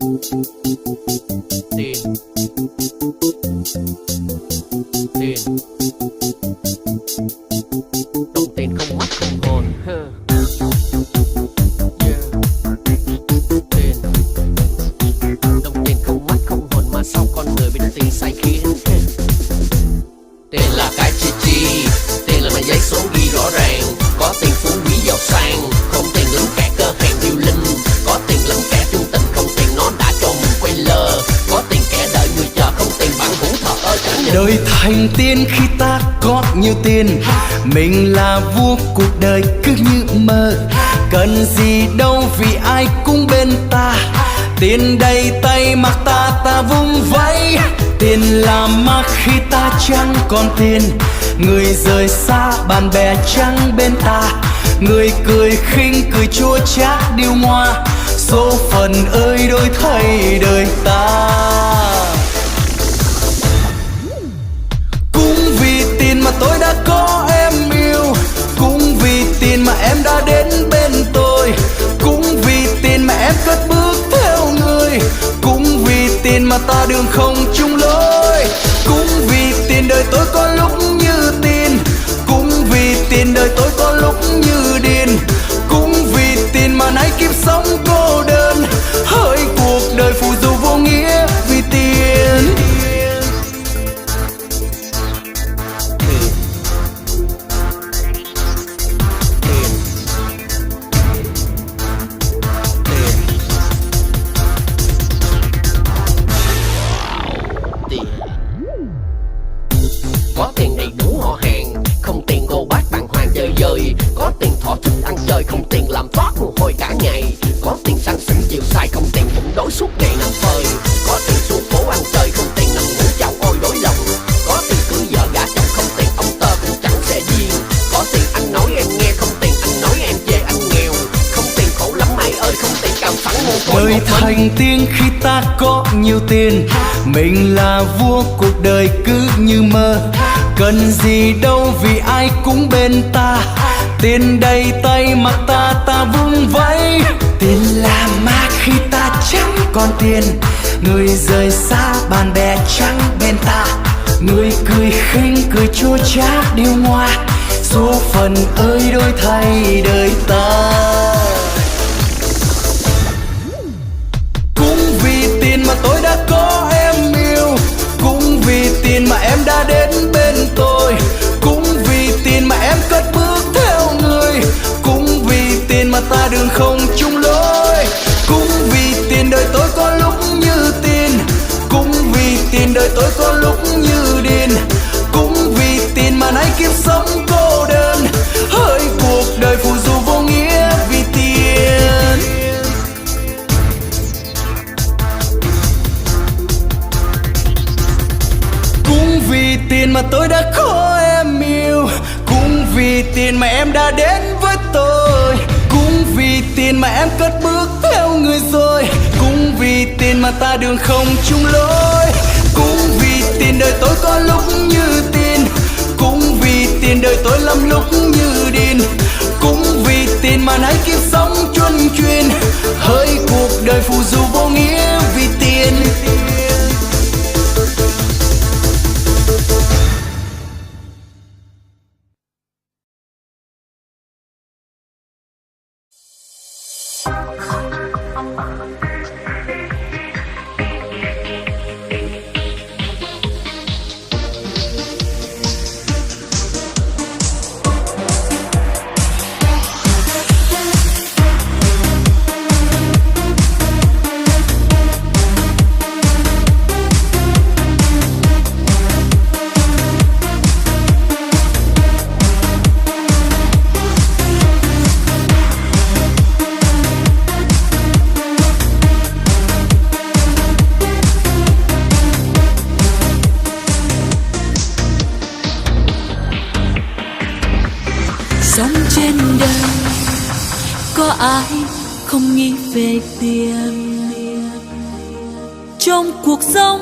Tiền, tiền, đồng tiền không mắt không hồn. Yeah. Tiền, đồng tiền không mắt không hồn mà sao con người bị đồng tiền sai khiến. Tiền là cái chi, tiền là mảnh giấy số ghi rõ ràng. Có tiền phú quý giàu sang, không tiền lắm kẻ cơ hàng điêu linh. Có tiền lắm kẻ trung tình, không tiền nó đã cho mình quay lơ. Có tiền kẻ đợi người chờ, không tiền bạn hữu thờ ơ cả nhân. Đời thành tiên khi ta có nhiều tiền, mình là vua cuộc đời cứ như mơ. Cần gì đâu vì ai cũng bên ta, tiền đầy tay mặc ta vung vẫy. Tiền là ma khi ta chẳng còn tiền, người rời xa bạn bè chẳng bên ta. Người cười khinh cười chua chát điêu ngoa, số phận ơi đổi thay đời ta. Cũng vì tiền mà tôi đã có em yêu, cũng vì tiền mà em đã đến bên tôi. Cũng vì tiền mà em cất bước theo người, cũng vì tiền mà ta đường không chung lối. Cũng vì tiền đời tôi có lúc như tiền, cũng vì tiền đời tôi có lúc như điên. Cũng vì tiền mà nay kiếp sống cô đơn, hỡi cuộc đời phù du vô nghĩa vì tiền. Có tiền đầy đủ họ hàng, không tiền cô bác bàng hoàng chơi dơi. Có tiền thỏa thích ăn chơi, không tiền làm toát mồ hôi cả ngày. Có tiền sáng sinh chiều sai, không tiền bụng đói suốt ngày nằm phơi. Có tiền xuống phố ăn chơi, không tiền nằm ngủ chào ôi đối lòng. Có tiền cưới vợ gả chồng, không tiền ông tơ cũng chẳng sẽ duyên. Có tiền anh nói em nghe, không tiền anh nói em chê anh nghèo. Không tiền khổ lắm ai ơi, không tiền cam phẳng mồ côi. Đời thành tiên khi ta có nhiều tiền, mình là vua cuộc đời cứ như mơ. Cần gì đâu vì ai cũng bên ta, tiền đầy tay mặc ta vung vẫy. Tiền là ma khi ta chẳng còn tiền, người rời xa bạn bè chẳng bên ta. Người cười khinh cười chua chát điêu ngoa, số phận ơi đổi thay đời ta. Cũng vì tiền mà tôi đã có em yêu, cũng vì tiền mà em đã đến bên tôi. Cũng vì tiền mà em cất bước theo người, cũng vì tiền mà ta đường không chung lối. Cũng vì tiền đời tôi có lúc như tiền, cũng vì tiền đời tôi có lúc như điên. Cũng vì tiền mà nay kiếp sống cô đơn, hỡi cuộc đời phù du vô nghĩa vì tiền. Cũng vì tiền mà tôi đã có em yêu, cũng vì tiền mà em đã đến với tôi. Cũng vì tiền mà em cất bước theo người rồi, cũng vì tiền mà ta đường không chung lối. Cũng vì tiền đời tôi có lúc như tiền, cũng vì tiền đời tôi lắm lúc như điên. Cũng vì tiền mà nay kiếp sống chuân chuyên, hỡi cuộc đời phù du vô nghĩa vì tiền. Sống trên đời có ai không nghĩ về tiền. Trong cuộc sống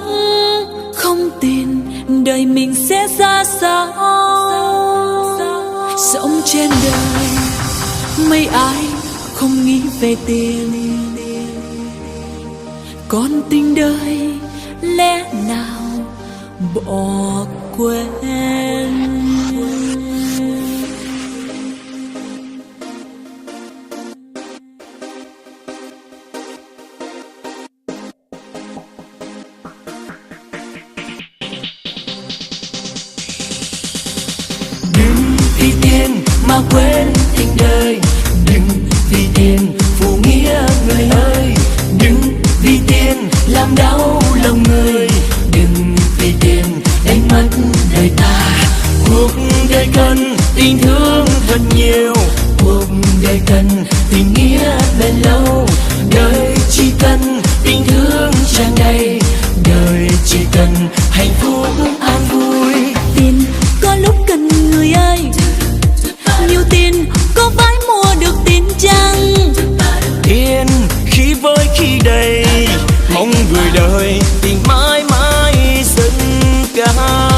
không tiền, đời mình sẽ ra sao? Sống trên đời mấy ai không nghĩ về tiền. Còn tình đời lẽ nào bỏ quên. Đừng vì tiền mà quên tình đời, đừng vì tiền phụ nghĩa người ơi, đừng vì tiền làm đau lòng người, đừng vì tiền đánh mất đời ta. Cuộc đời cần tình thương thật nhiều, cuộc đời cần tình nghĩa bền lâu, đời chỉ cần tình thương tràn đầy, đời chỉ cần hạnh phúc an vui. Tiền có lúc cần người ơi, nhiều tiền có phải mua được tin chăng? Tiền khi với khi đầy, mong người đời tình mãi mãi dâng cao.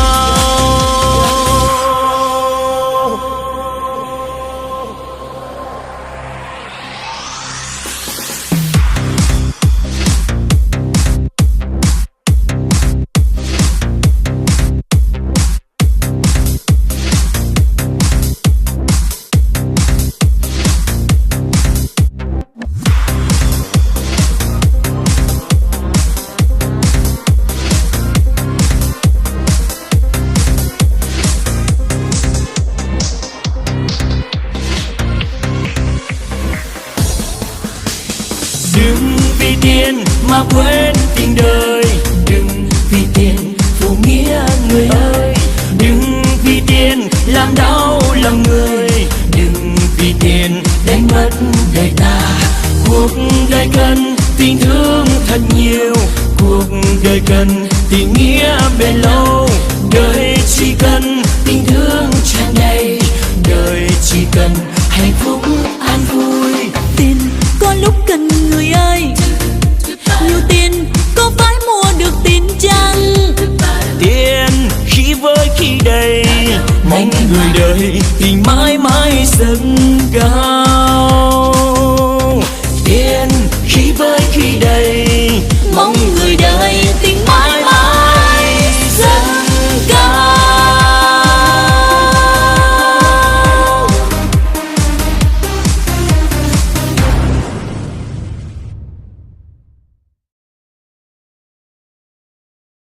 Đừng vì tiền mà quên tình đời, đừng vì tiền phụ nghĩa người ơi, đừng vì tiền làm đau lòng người, đừng vì tiền đánh mất đời ta. Cuộc đời cần tình thương thật nhiều, cuộc đời cần tình nghĩa bền lâu, đời chỉ cần tình thương tràn đầy, đời chỉ cần hạnh phúc an vui. Tiền có lúc cần người ơi, nhiều tiền có phải mua được tin chăng? Tiền khi với khi đầy, mong người đời tình mãi mãi dâng